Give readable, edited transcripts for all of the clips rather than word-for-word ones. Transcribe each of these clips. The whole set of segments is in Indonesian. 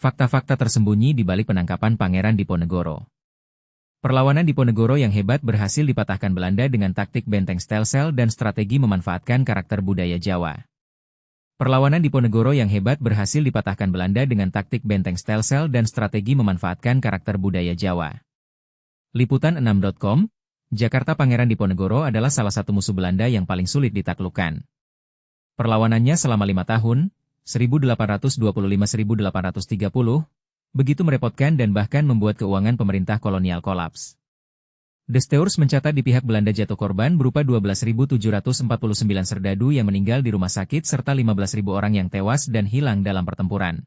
Fakta-fakta tersembunyi di balik penangkapan Pangeran Diponegoro. Perlawanan Diponegoro yang hebat berhasil dipatahkan Belanda dengan taktik benteng stelsel dan strategi memanfaatkan karakter budaya Jawa. Perlawanan Diponegoro yang hebat berhasil dipatahkan Belanda dengan taktik benteng stelsel dan strategi memanfaatkan karakter budaya Jawa. Liputan6.com, Jakarta. Pangeran Diponegoro adalah salah satu musuh Belanda yang paling sulit ditaklukkan. Perlawanannya selama 5 tahun, 1825-1830, begitu merepotkan dan bahkan membuat keuangan pemerintah kolonial kolaps. De Steurs mencatat di pihak Belanda jatuh korban berupa 12.749 serdadu yang meninggal di rumah sakit serta 15.000 orang yang tewas dan hilang dalam pertempuran.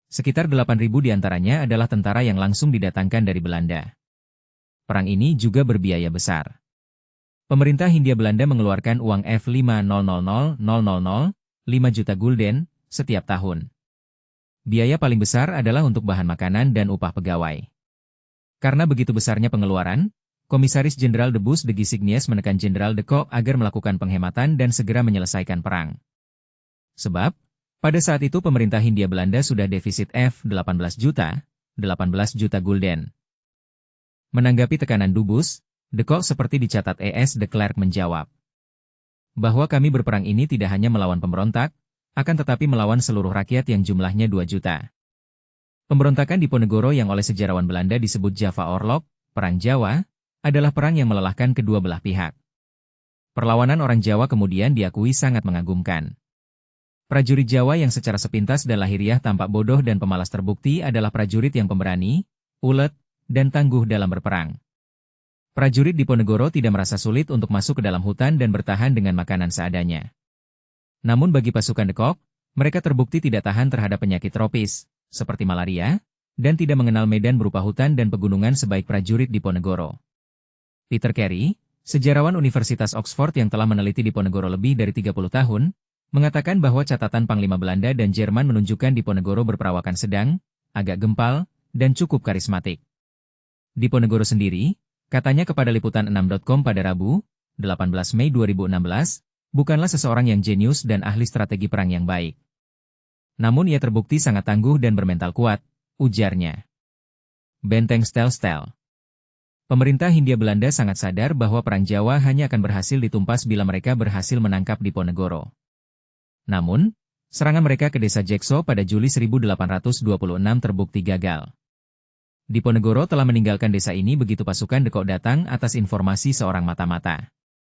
Sekitar 8.000 diantaranya adalah tentara yang langsung didatangkan dari Belanda. Perang ini juga berbiaya besar. Pemerintah Hindia Belanda mengeluarkan uang F5.000.000, 5 juta gulden, setiap tahun. Biaya paling besar adalah untuk bahan makanan dan upah pegawai. Karena begitu besarnya pengeluaran, Komisaris Jenderal de Bus de Gisignies menekan Jenderal de Kock agar melakukan penghematan dan segera menyelesaikan perang. Sebab, pada saat itu pemerintah Hindia Belanda sudah defisit F18 juta gulden. Menanggapi tekanan Dubus, de Kock seperti dicatat ES de Klerk menjawab bahwa kami berperang ini tidak hanya melawan pemberontak, akan tetapi melawan seluruh rakyat yang jumlahnya 2 juta. Pemberontakan Diponegoro yang oleh sejarawan Belanda disebut Java Oorlog, Perang Jawa, adalah perang yang melelahkan kedua belah pihak. Perlawanan orang Jawa kemudian diakui sangat mengagumkan. Prajurit Jawa yang secara sepintas dan lahiriah tampak bodoh dan pemalas terbukti adalah prajurit yang pemberani, ulet, dan tangguh dalam berperang. Prajurit Diponegoro tidak merasa sulit untuk masuk ke dalam hutan dan bertahan dengan makanan seadanya. Namun bagi pasukan de Kock, mereka terbukti tidak tahan terhadap penyakit tropis, seperti malaria, dan tidak mengenal medan berupa hutan dan pegunungan sebaik prajurit Diponegoro. Peter Carey, sejarawan Universitas Oxford yang telah meneliti Diponegoro lebih dari 30 tahun, mengatakan bahwa catatan Panglima Belanda dan Jerman menunjukkan Diponegoro berperawakan sedang, agak gempal, dan cukup karismatik. Diponegoro sendiri, katanya kepada Liputan6.com pada Rabu, 18 Mei 2016, bukanlah seseorang yang jenius dan ahli strategi perang yang baik. Namun ia terbukti sangat tangguh dan bermental kuat, ujarnya. Benteng stel-stel. Pemerintah Hindia Belanda sangat sadar bahwa Perang Jawa hanya akan berhasil ditumpas bila mereka berhasil menangkap Diponegoro. Namun, serangan mereka ke desa Jekso pada Juli 1826 terbukti gagal. Diponegoro telah meninggalkan desa ini begitu pasukan de Kock datang atas informasi seorang mata-mata.